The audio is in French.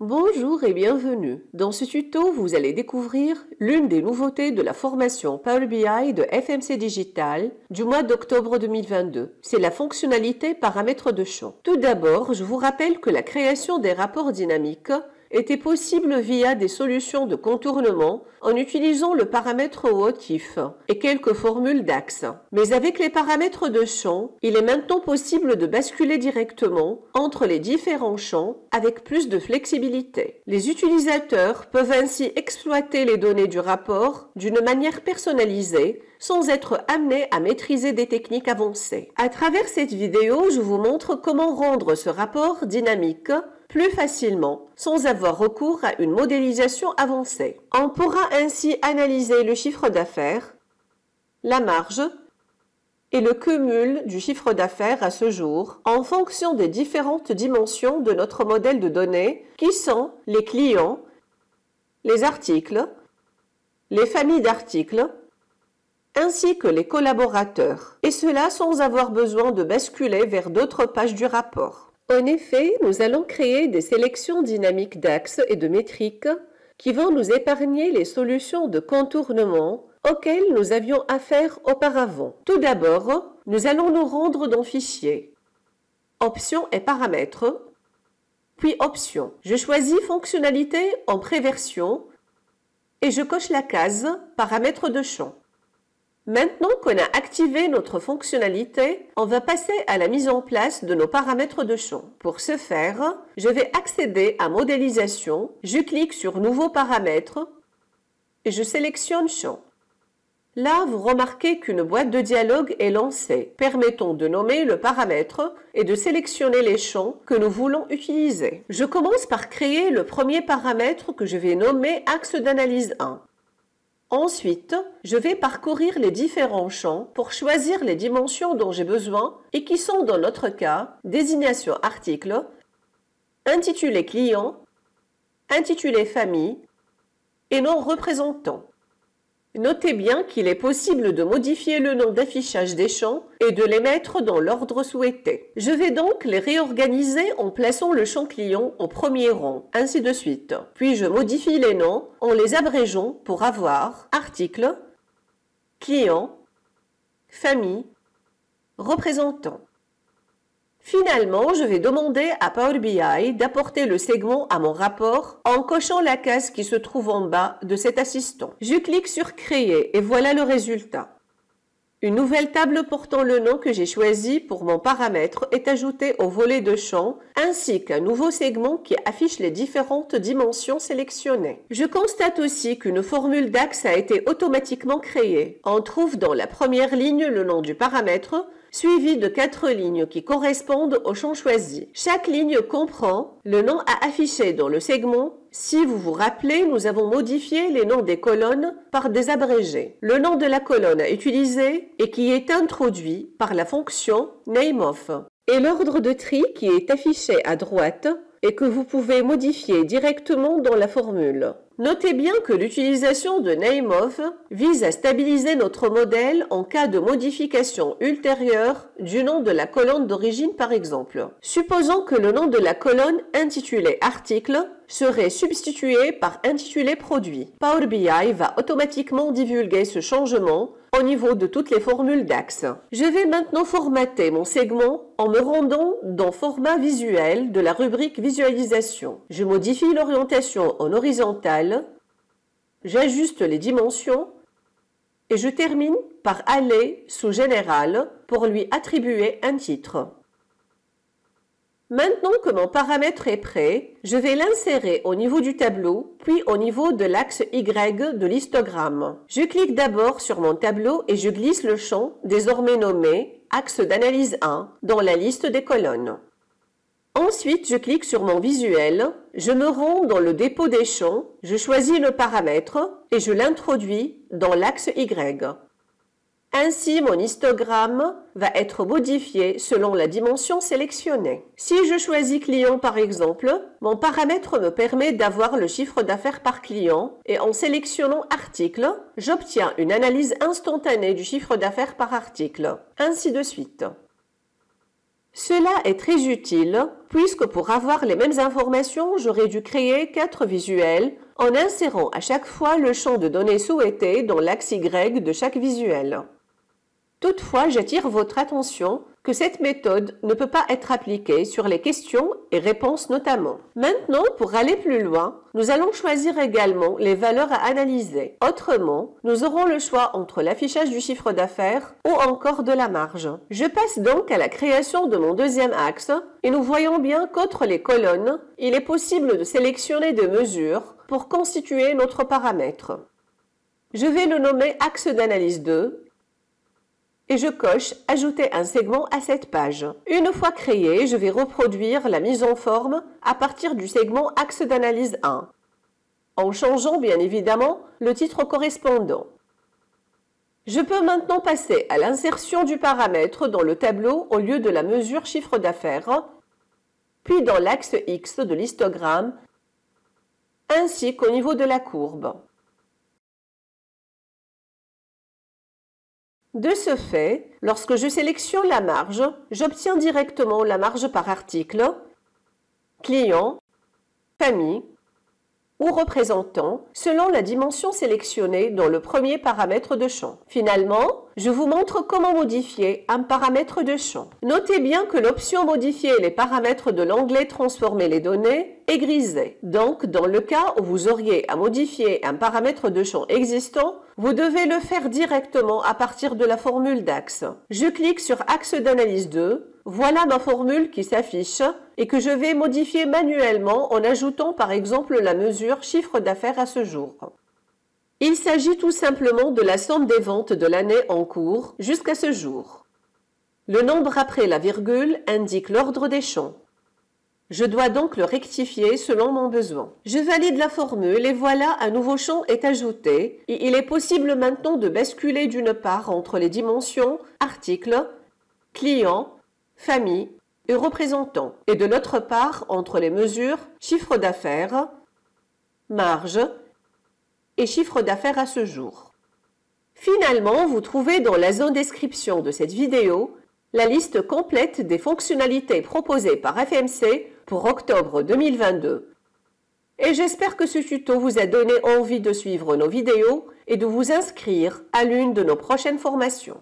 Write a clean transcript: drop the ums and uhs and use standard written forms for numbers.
Bonjour et bienvenue. Dans ce tuto, vous allez découvrir l'une des nouveautés de la formation Power BI de FMC Digital du mois d'octobre 2022. C'est la fonctionnalité paramètres de champ. Tout d'abord, je vous rappelle que la création des rapports dynamiques était possible via des solutions de contournement en utilisant le paramètre OAuth-IF et quelques formules d'axe. Mais avec les paramètres de champ, il est maintenant possible de basculer directement entre les différents champs avec plus de flexibilité. Les utilisateurs peuvent ainsi exploiter les données du rapport d'une manière personnalisée sans être amenés à maîtriser des techniques avancées. À travers cette vidéo, je vous montre comment rendre ce rapport dynamique plus facilement, sans avoir recours à une modélisation avancée. On pourra ainsi analyser le chiffre d'affaires, la marge et le cumul du chiffre d'affaires à ce jour en fonction des différentes dimensions de notre modèle de données qui sont les clients, les articles, les familles d'articles, ainsi que les collaborateurs, et cela sans avoir besoin de basculer vers d'autres pages du rapport. En effet, nous allons créer des sélections dynamiques d'axes et de métriques qui vont nous épargner les solutions de contournement auxquelles nous avions affaire auparavant. Tout d'abord, nous allons nous rendre dans Fichier, Options et Paramètres, puis Options. Je choisis Fonctionnalité en préversion et je coche la case Paramètres de champ. Maintenant qu'on a activé notre fonctionnalité, on va passer à la mise en place de nos paramètres de champ. Pour ce faire, je vais accéder à Modélisation, je clique sur Nouveau paramètre et je sélectionne Champ. Là, vous remarquez qu'une boîte de dialogue est lancée, permettant de nommer le paramètre et de sélectionner les champs que nous voulons utiliser. Je commence par créer le premier paramètre que je vais nommer Axe d'analyse 1. Ensuite, je vais parcourir les différents champs pour choisir les dimensions dont j'ai besoin et qui sont dans notre cas désignation article, intitulé client, intitulé famille et nom représentant. Notez bien qu'il est possible de modifier le nom d'affichage des champs et de les mettre dans l'ordre souhaité. Je vais donc les réorganiser en plaçant le champ client au premier rang, ainsi de suite. Puis je modifie les noms en les abrégeant pour avoir article, client, famille, représentant. Finalement, je vais demander à Power BI d'apporter le segment à mon rapport en cochant la case qui se trouve en bas de cet assistant. Je clique sur Créer et voilà le résultat. Une nouvelle table portant le nom que j'ai choisi pour mon paramètre est ajoutée au volet de champ ainsi qu'un nouveau segment qui affiche les différentes dimensions sélectionnées. Je constate aussi qu'une formule d'axe a été automatiquement créée. On trouve dans la première ligne le nom du paramètre suivi de 4 lignes qui correspondent au champ choisi. Chaque ligne comprend le nom à afficher dans le segment. Si vous vous rappelez, nous avons modifié les noms des colonnes par des abrégés. Le nom de la colonne à utiliser et qui est introduit par la fonction nameOf. Et l'ordre de tri qui est affiché à droite et que vous pouvez modifier directement dans la formule. Notez bien que l'utilisation de nameOf vise à stabiliser notre modèle en cas de modification ultérieure du nom de la colonne d'origine par exemple. Supposons que le nom de la colonne intitulée article serait substitué par intitulé produit. Power BI va automatiquement divulguer ce changement au niveau de toutes les formules d'axe. Je vais maintenant formater mon segment en me rendant dans Format visuel de la rubrique Visualisation. Je modifie l'orientation en horizontale, j'ajuste les dimensions et je termine par aller sous Général pour lui attribuer un titre. Maintenant que mon paramètre est prêt, je vais l'insérer au niveau du tableau, puis au niveau de l'axe Y de l'histogramme. Je clique d'abord sur mon tableau et je glisse le champ, désormais nommé Axe d'analyse 1, dans la liste des colonnes. Ensuite, je clique sur mon visuel, je me rends dans le dépôt des champs, je choisis le paramètre et je l'introduis dans l'axe Y. Ainsi, mon histogramme va être modifié selon la dimension sélectionnée. Si je choisis client par exemple, mon paramètre me permet d'avoir le chiffre d'affaires par client et en sélectionnant article, j'obtiens une analyse instantanée du chiffre d'affaires par article, ainsi de suite. Cela est très utile puisque pour avoir les mêmes informations, j'aurais dû créer 4 visuels en insérant à chaque fois le champ de données souhaité dans l'axe Y de chaque visuel. Toutefois, j'attire votre attention que cette méthode ne peut pas être appliquée sur les questions et réponses notamment. Maintenant, pour aller plus loin, nous allons choisir également les valeurs à analyser. Autrement, nous aurons le choix entre l'affichage du chiffre d'affaires ou encore de la marge. Je passe donc à la création de mon deuxième axe et nous voyons bien qu'entre les colonnes, il est possible de sélectionner des mesures pour constituer notre paramètre. Je vais le nommer axe d'analyse 2 et je coche « Ajouter un segment à cette page ». Une fois créé, je vais reproduire la mise en forme à partir du segment Axe d'analyse 1, en changeant bien évidemment le titre correspondant. Je peux maintenant passer à l'insertion du paramètre dans le tableau au lieu de la mesure chiffre d'affaires, puis dans l'axe X de l'histogramme, ainsi qu'au niveau de la courbe. De ce fait, lorsque je sélectionne la marge, j'obtiens directement la marge par article, client, famille ou représentant selon la dimension sélectionnée dans le premier paramètre de champ. Finalement, je vous montre comment modifier un paramètre de champ. Notez bien que l'option « Modifier les paramètres » de l'onglet « Transformer les données » est grisée. Donc, dans le cas où vous auriez à modifier un paramètre de champ existant, vous devez le faire directement à partir de la formule d'axe. Je clique sur Axe d'analyse 2. Voilà ma formule qui s'affiche et que je vais modifier manuellement en ajoutant par exemple la mesure chiffre d'affaires à ce jour. Il s'agit tout simplement de la somme des ventes de l'année en cours jusqu'à ce jour. Le nombre après la virgule indique l'ordre des champs. Je dois donc le rectifier selon mon besoin. Je valide la formule et voilà, un nouveau champ est ajouté et il est possible maintenant de basculer d'une part entre les dimensions article, client, famille et représentant et de l'autre part entre les mesures chiffre d'affaires, marge et chiffre d'affaires à ce jour. Finalement, vous trouvez dans la zone description de cette vidéo la liste complète des fonctionnalités proposées par FMC pour octobre 2022. Et j'espère que ce tuto vous a donné envie de suivre nos vidéos et de vous inscrire à l'une de nos prochaines formations.